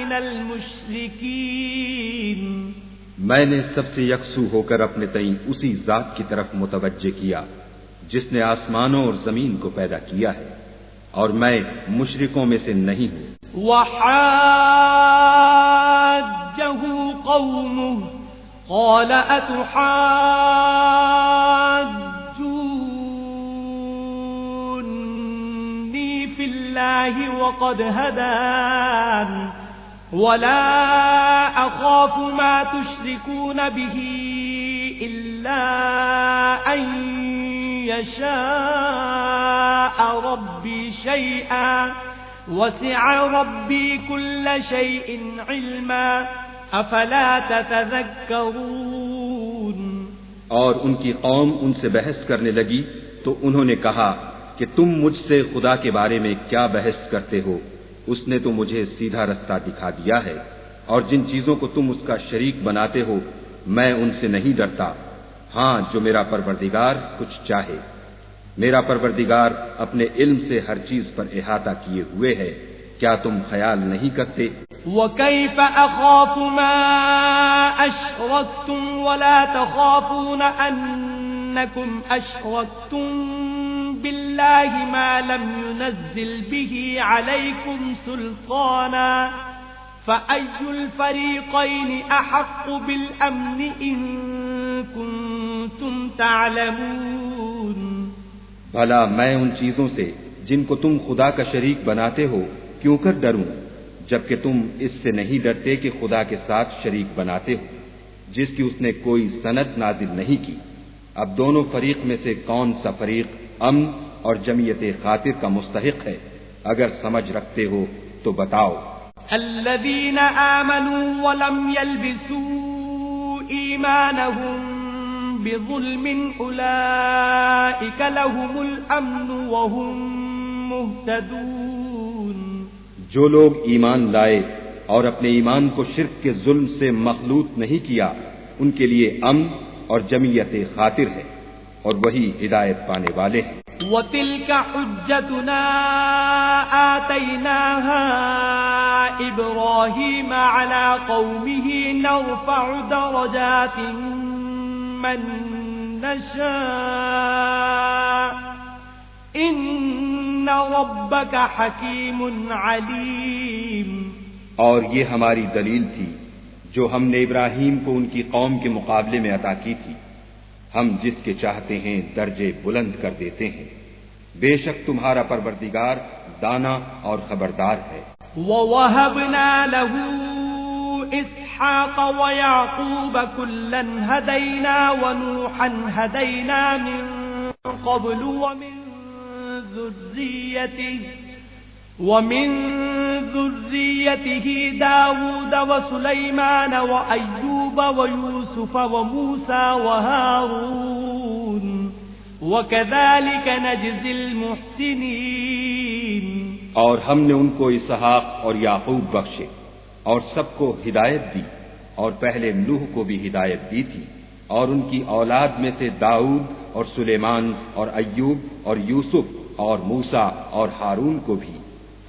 من المشركين. میں نے سب سے یکسو ہو کر اپنے تئیں اسی ذات کی طرف متوجہ کیا جس نے آسمانوں اور زمین کو پیدا کیا ہے، اور میں مشرکوں میں سے نہیں ہوں. وحاجه قومه قال أتحاجوني في الله وقد هدان ولا أخاف ما تشركون به إلا أن يشاء ربي شيئا وسع ربي كل شيء علما افلا تتذكرون. اور ان کی قوم ان سے بحث کرنے لگی تو انہوں نے کہا کہ تم مجھ سے خدا کے بارے میں کیا بحث کرتے ہو؟ اس نے تو مجھے سیدھا رستہ دکھا دیا ہے، اور جن چیزوں کو تم اس کا شریک بناتے ہو میں ان سے نہیں ڈرتا. ہاں، جو میرا پروردگار کچھ چاہے. میرا پروردگار اپنے علم سے ہر چیز پر احاطہ کیے ہوئے ہے. کیا تم خیال نہیں کرتے؟ وَكَيْفَ أَخَافُ مَا أَشْرَكْتُمْ وَلَا تَخَافُونَ أَنَّكُمْ أَشْرَكْتُمْ بِاللَّهِ مَا لَمْ يُنَزِّلْ بِهِ عَلَيْكُمْ سُلْطَانًا فَأَيُّ الْفَرِيقَيْنِ أَحَقُّ بِالْأَمْنِ إِن كُنتُمْ تَعْلَمُونَ. بھلا میں ان چیزوں سے جن کو تم خدا کا شریک بناتے ہو کیوں کر ڈروں، جبکہ تم اس سے نہیں ڈرتے کہ خدا کے ساتھ شریک بناتے ہو جس کی اس نے کوئی سند نازل نہیں کی. اب دونوں فریق میں سے کون سا فریق امن اور جمعیت خاطر کا مستحق ہے؟ اگر سمجھ رکھتے ہو تو بتاؤ. الذين آمنوا ولم يلبسوا إيمانهم بظلم أولئك لهم الأمن وهم مهتدون. جو لوگ ایمان لائے اور اپنے ایمان کو شرک کے ظلم سے مخلوط نہیں کیا ان کے لیے امن اور جمعیت خاطر ہے، اور وہی ہدایت پانے والے ہیں. وَتِلْكَ حُجَّتُنَا آتَيْنَاهَا إِبْرَاهِيمَ عَلَى قَوْمِهِ نَرْفَعُ دَرَجَاتٍ مَّن نَّشَاءُ إِنَّ رَبَّكَ حَكِيمٌ عَلِيمٌ. اور یہ ہماری دلیل تھی جو ہم نے ابراہیم کو ان کی قوم کے مقابلے میں عطا کی تھی. ہم جس کے چاہتے ہیں درجے بلند کر دیتے ہیں. بے شک تمہارا پروردگار دانا اور خبردار ہے. وَوَهَبْنَا لَهُ إِسْحَاقَ وَيَعْقُوبَ كُلًّا هَدَيْنَا وَنُوحًا هَدَيْنَا مِن قَبْلُ وَمِن ذُرِّيَّتِهِ دَاوُودَ وَسُلَيْمَانَ وَأَيُّوبَ وَيُوسُفَ وَمُوسَى وَهَارُونَ وَكَذَلِكَ نَجْزِي الْمُحْسِنِينَ. اور ہم نے ان کو اسحاق اور یعقوب بخشے اور سب کو ہدایت دی، اور پہلے نوح کو بھی ہدایت دی تھی، اور ان کی اولاد میں سے داؤد اور سلیمان اور ایوب اور یوسف اور موسیٰ اور ہارون کو بھی،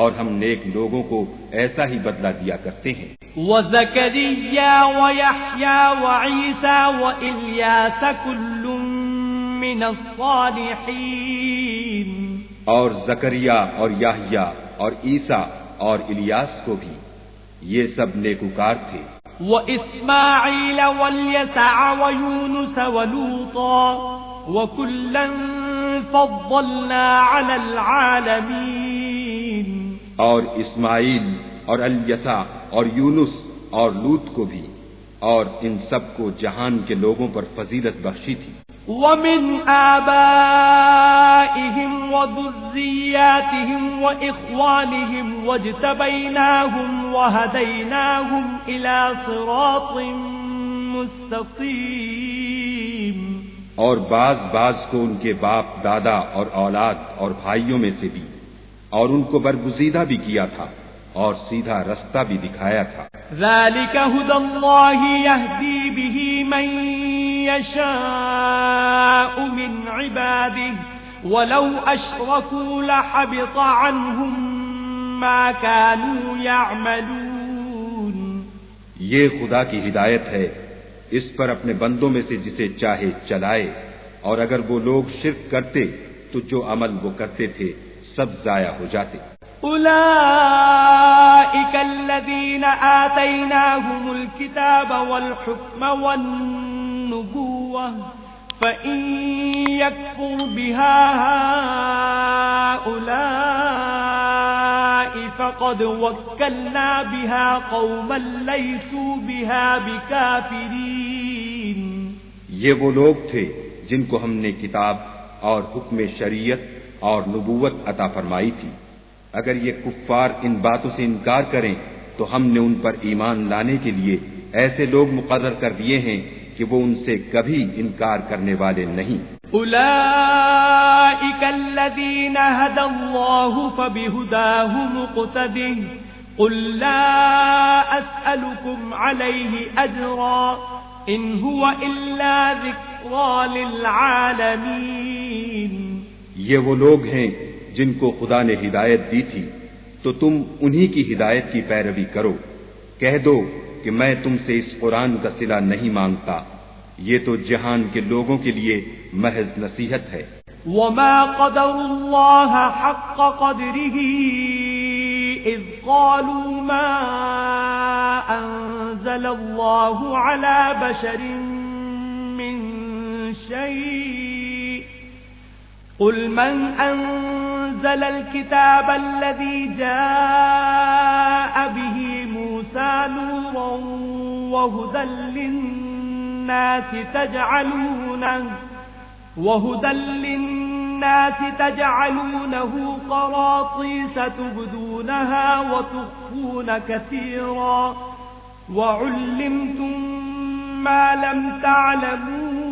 اور ہم نیک لوگوں کو ایسا ہی بدلہ دیا کرتے ہیں. وَزَكَرِيَّا وَيَحْيَا وَعِيسَى وَإِلْيَاسَ كُلٌّ مِّنَ الصَّالِحِينَ. اور زکریا اور یحییٰ اور عیسیٰ اور الیاس کو بھی، یہ سب نیکوکار تھے. وَإِسْمَاعِيلَ وَالْيَسَعَ وَيُونُسَ وَلُوطًا وَكُلًّا فَضَّلْنَا عَلَى الْعَالَمِينَ. اور اسماعیل اور الیسع اور یونس اور لوط کو بھی، اور ان سب کو جہان کے لوگوں پر فضیلت بخشی تھی. وَمِنْ آبَائِهِمْ وَذُرِّيَّاتِهِمْ وَإِخْوَانِهِمْ وَاجْتَبَيْنَاهُمْ وَهَدَيْنَاهُمْ إِلَى صِرَاطٍ مُسْتَقِيمٍ. اور بعض کو ان کے باپ دادا اور اولاد اور بھائیوں میں سے بھی، اور ان کو برگزیدہ بھی کیا تھا اور سیدھا رستہ بھی دکھایا تھا. ذَلِكَ هُدَى اللَّهِ يَهْدِي بِهِ مَن يَشَاءُ مِنْ عِبَادِهِ وَلَوْ أَشْرَكُوا لَحَبِطَ عَنْهُمْ مَا كَانُوا يَعْمَلُونَ. یہ خدا کی ہدایت ہے، اس پر اپنے بندوں میں سے جسے چاہے چلائے، اور اگر وہ لوگ شرک کرتے تو جو عمل وہ کرتے تھے سب ضائع ہو جاتے۔ أولئك الذين آتيناهم الكتاب والحكم والنبوة فإن يكفر بها هؤلاء فقد وكلنا بها قوما ليسوا بها بكافرين۔ یہ وہ لوگ تھے جن کو ہم نے کتاب اور حکم شریعت اور نبوت عطا فرمائی تھی، اگر یہ کفار ان باتوں سے انکار کریں تو ہم نے ان پر ایمان لانے کے لیے ایسے لوگ مقرر کر دیے ہیں کہ وہ ان سے کبھی انکار کرنے والے نہیں۔ أولئك الذين هدى الله فبهداه مقتده قل لا أسألكم عليه أجرا إن هو إلا ذكرى للعالمين۔ یہ وہ لوگ ہیں جن کو خدا نے ہدایت دی تھی تو تم انہی کی ہدایت کی پیروی کرو، کہہ دو کہ میں تم سے اس قرآن کا صلہ نہیں مانگتا، یہ تو جہان کے لوگوں کے لیے محض نصیحت ہے۔ وما قدر الله حق قدره إذ قالوا ما أنزل الله على بشر من شيء قل من أنزل الكتاب الذي جاء به موسى نورا وهدى للناس تجعلونه قراطيس تبدونها وتخفون كثيرا وعلمتم ما لم تعلموا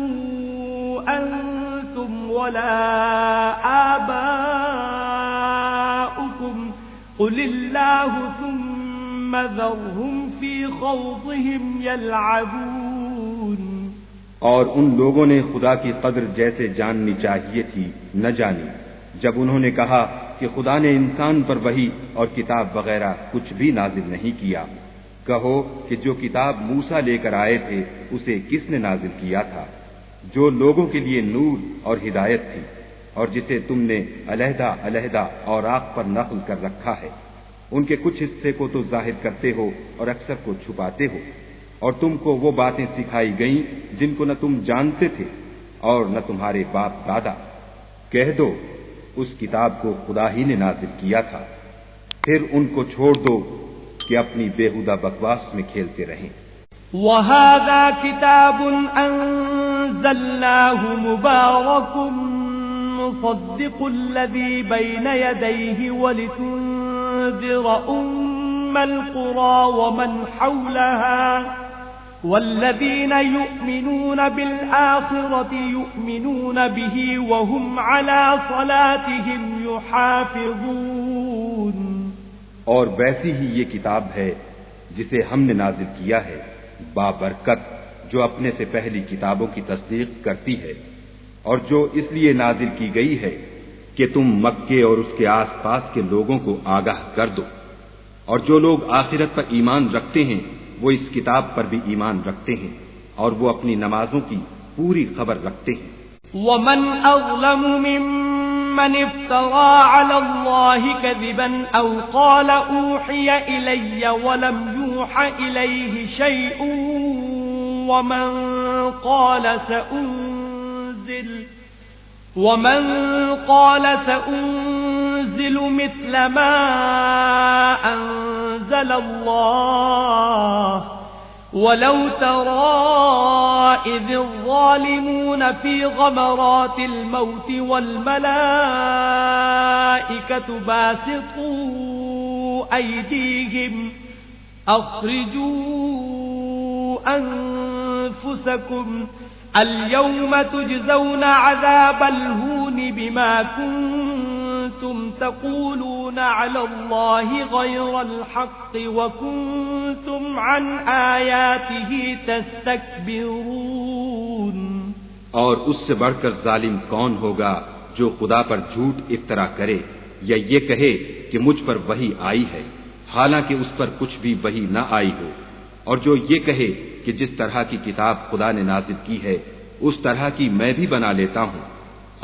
أنتم ولا آباؤكم قل الله ثم ذرهم في خوضهم يلعبون۔ اور ان لوگوں نے خدا کی قدر جیسے جاننی چاہیے تھی نہ جانی جب انہوں نے کہا کہ خدا نے انسان پر وحی اور کتاب وغیرہ کچھ بھی نازل نہیں کیا۔ کہو کہ جو کتاب موسیٰ لے کر آئے تھے اسے کس نے نازل کیا تھا، جو لوگوں کے لیے نور اور ہدایت تھی، اور جسے تم نے علیحدہ علیحدہ اوراق پر نقل کر رکھا ہے، ان کے کچھ حصے کو تو ظاہر کرتے ہو اور اکثر کو چھپاتے ہو، اور تم کو وہ باتیں سکھائی گئیں جن کو نہ تم جانتے تھے اور نہ تمہارے باپ دادا۔ کہہ دو اس کتاب کو خدا ہی نے نازل کیا تھا، پھر ان کو چھوڑ دو کہ اپنی بےہودہ بکواس میں کھیلتے رہیں۔ وَهَذَا كِتَابٌ أَنزَلْنَاهُ مُبَارَكٌ مُصَدِّقُ الَّذِي بَيْنَ يَدَيْهِ وَلِتُنذِرَ أُمَّ الْقُرَى وَمَنْ حَوْلَهَا وَالَّذِينَ يُؤْمِنُونَ بِالْآخِرَةِ يُؤْمِنُونَ بِهِ وَهُمْ عَلَى صَلَاتِهِمْ يُحَافِظُونَ۔ اور ویسی ہی یہ کتاب ہے جسے ہم نے نازل کیا ہے، بابرکت، جو اپنے سے پہلی کتابوں کی تصدیق کرتی ہے، اور جو اس لیے نازل کی گئی ہے کہ تم مکے اور اس کے آس پاس کے لوگوں کو آگاہ کر دو، اور جو لوگ آخرت پر ایمان رکھتے ہیں وہ اس کتاب پر بھی ایمان رکھتے ہیں اور وہ اپنی نمازوں کی پوری خبر رکھتے ہیں۔ وَمَنْ أَظْلَمُ مِمَّنِ افْتَرَى عَلَى اللَّهِ كَذِبًا أَوْ قَالَ أُوحِيَ إِلَيَّ وَلَمْ يُوحَ إِلَيْهِ شَيْءٌ وَمَنْ قَالَ سَأُنزِلُ مِثْلَ مَا أَنزَلَ اللَّهُ وَلَوْ تَرَى إِذِ الظَّالِمُونَ فِي غَمَرَاتِ الْمَوْتِ وَالْمَلَائِكَةُ بَاسِطُو أَيْدِيهِمْ أَخْرِجُوا أَنفُسَكُمْ الْيَوْمَ تُجْزَوْنَ عَذَابَ الْهُونِ بِمَا كُنتُمْ تَقُولُونَ عَلَى اللَّهِ غَيْرَ الْحَقِّ وَكُنتُمْ عَنْ آيَاتِهِ تَسْتَكْبِرُونَ۔ اور اس سے بڑھ کر ظالم کون ہوگا جو خدا پر جھوٹ افطرا کرے یا یہ کہے کہ مجھ پر وحی آئی ہے، حالانکہ اس پر کچھ بھی وحی نہ آئی ہو۔ اور جو یہ کہے کہ جس طرح کی کتاب خدا نے نازل کی ہے اس طرح کی میں بھی بنا لیتا ہوں،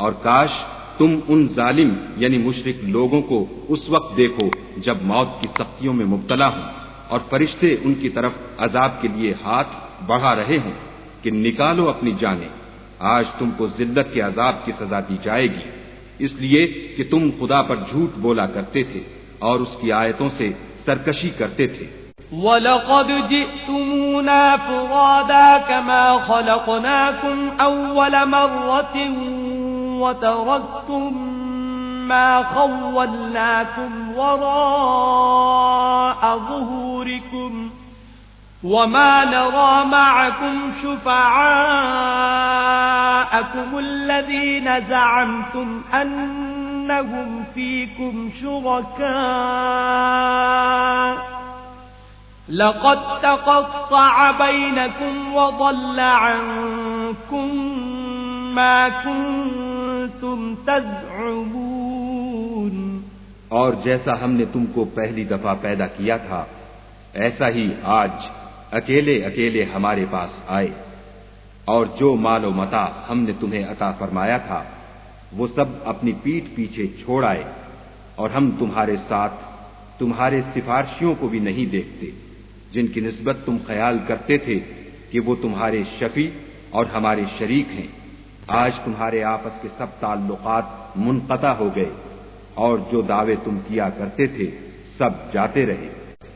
اور کاش تم ان ظالم یعنی مشرک لوگوں کو اس وقت دیکھو جب موت کی سختیوں میں مبتلا ہوں اور فرشتے ان کی طرف عذاب کے لیے ہاتھ بڑھا رہے ہوں کہ نکالو اپنی جانیں، آج تم کو ذلت کے عذاب کی سزا دی جائے گی، اس لیے کہ تم خدا پر جھوٹ بولا کرتے تھے اور اس کی آیتوں سے سرکشی کرتے تھے۔ وَلَقَدْ جِئْتُمُونَا فُرَادَىٰ كَمَا خَلَقْنَاكُمْ أَوَّلَ مَرَّةٍ وَتَرَكْتُم مَّا خَوَّلْنَاكُمْ وَرَاءَ ظُهُورِكُمْ وَمَا نَرَىٰ مَعَكُمْ شُفَعَاءَكُمُ الَّذِينَ زَعَمْتُمْ أَنَّهُمْ فِيكُمْ شُرَكَاءُ لَقَدْ تَقَطَّعَ بَيْنَكُمْ وَضَلَّ عَنكُم مَّا كُنتُمْ تَزْعُمُونَ۔ اور جیسا ہم نے تم کو پہلی دفعہ پیدا کیا تھا ایسا ہی آج اکیلے اکیلے ہمارے پاس آئے، اور جو مال و متاع ہم نے تمہیں عطا فرمایا تھا وہ سب اپنی پیٹھ پیچھے چھوڑ آئے، اور ہم تمہارے ساتھ تمہارے سفارشیوں کو بھی نہیں دیکھتے جن کی نسبت تم خیال کرتے تھے کہ وہ تمہارے شفیع اور ہمارے شریک ہیں۔ آج تمہارے آپس کے سب تعلقات منقطع ہو گئے، اور جو دعوے تم کیا کرتے تھے سب جاتے رہے۔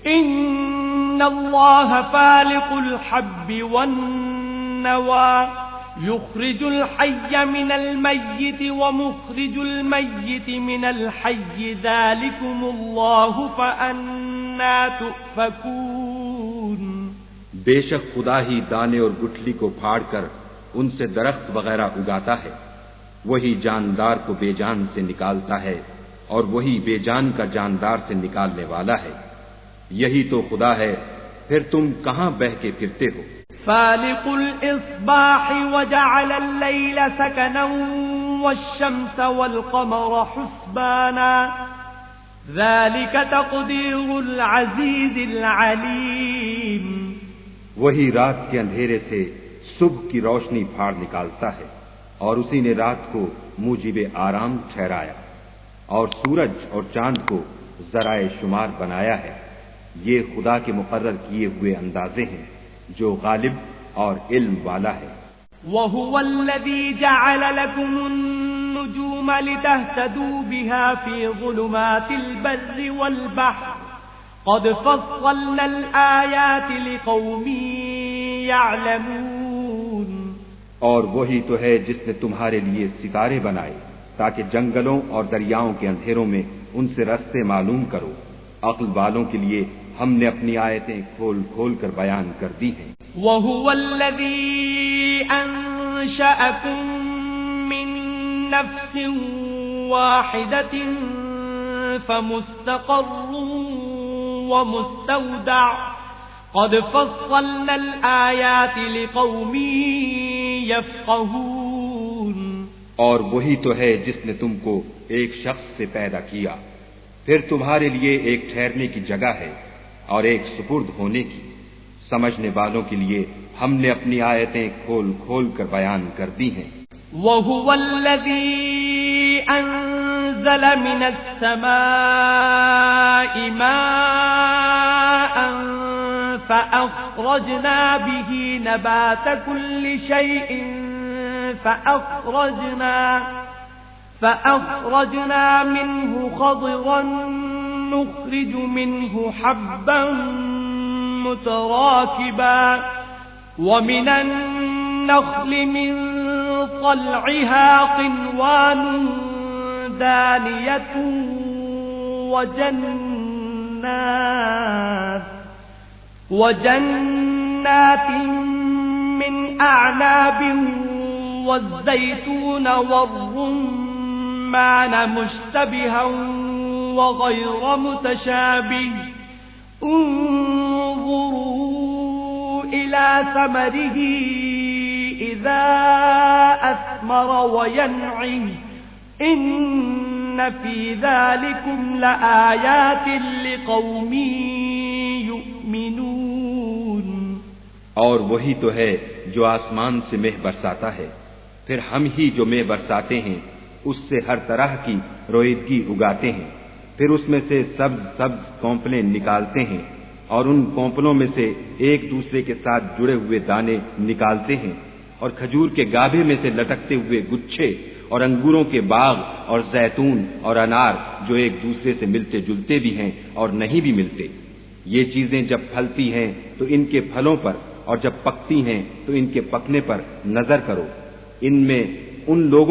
ان اللہ فالق الحب والنوى يخرج الحي من الميت ومخرج الميت من الحي ذلكم الله فأنا تؤفكون۔ بے شک خدا ہی دانے اور گٹھلی کو پھاڑ کر ان سے درخت وغیرہ اگاتا ہے، وہی جاندار کو بے جان سے نکالتا ہے اور وہی بے جان کا جاندار سے نکالنے والا ہے، یہی تو خدا ہے، پھر تم کہاں بہ کے پھرتے ہو۔ فالق الإصباح وجعل الليل سكنا والشمس والقمر حسبانا ذلك تقدير العزيز العليم۔ وہی رات کے اندھیرے سے صبح کی روشنی پھاڑ نکالتا ہے، اور اسی نے رات کو موجب آرام ٹھہرایا، اور سورج اور چاند کو ذرائع شمار بنایا ہے، یہ خدا کے مقرر کیے ہوئے اندازے ہیں جو غالب اور علم والا ہے۔ وَهُوَ الَّذِي جَعَلَ لَكُمُ النُّجُومَ لِتَهْتَدُوا بِهَا فِي ظُلُمَاتِ الْبَرِّ وَالْبَحْرِ قَدْ فَصَّلْنَا الْآيَاتِ لِقَوْمٍ يَعْلَمُونَ۔ اور وہی تو ہے جس نے تمہارے لیے ستارے بنائے تاکہ جنگلوں اور دریاؤں کے اندھیروں میں ان سے رستے معلوم کرو، عقل والوں کے لیے ہم نے اپنی آیتیں کھول کھول کر بیان کر دی ہیں۔ وَهُوَ الَّذِي أَنشَأَكُم مِّن نَّفْسٍ وَاحِدَةٍ فَمُسْتَقَرٌّ وَمُسْتَوْدَعٌ قَدْ فَصَّلْنَا الْآيَاتِ لِقَوْمٍ يَفْقَهُونَ۔ اور وہی تو ہے جس نے تم کو ایک شخص سے پیدا کیا، پھر تمہارے لیے ایک ٹھہرنے کی جگہ ہے اور ایک سپرد ہونے کی، سمجھنے والوں کے لیے ہم نے اپنی آیتیں کھول کھول کر بیان کر دی ہیں۔ وَهُوَ الَّذِي أَنزَلَ مِنَ السَّمَاءِ مَاءً فَأَخْرَجْنَا بِهِ نَبَاتَ كُلِّ شَيْءٍ فأخرجنا منه خضرا نخرج منه حبا متراكبا ومن النخل من طلعها قنوان دانية وجنات من أعناب والزيتون والرمان مشتبها وغير متشابه انظروا إلى ثمره إذا أثمر وينعه إن في ذلكم لآيات لقوم يؤمنون۔ اور وہی تو ہے جو آسمان سے مہ برساتا ہے، پھر ہم ہی جو مہ برساتے ہیں اس سے ہر طرح کی رویدگی اگاتے ہیں، پھر اس میں سے سبز سبز کونپلیں نکالتے ہیں اور ان کونپلوں میں سے ایک دوسرے کے ساتھ جڑے ہوئے دانے نکالتے ہیں، اور کھجور کے گابھے میں سے لٹکتے ہوئے گچھے، اور انگوروں کے باغ اور زیتون اور انار جو ایک دوسرے سے ملتے جلتے بھی ہیں اور نہیں بھی ملتے۔ یہ چیزیں جب پھلتی ہیں تو ان کے پھلوں پر، اور جب پکتی ہیں تو ان کے پکنے پر نظر کرو، ان میں ان لوگوں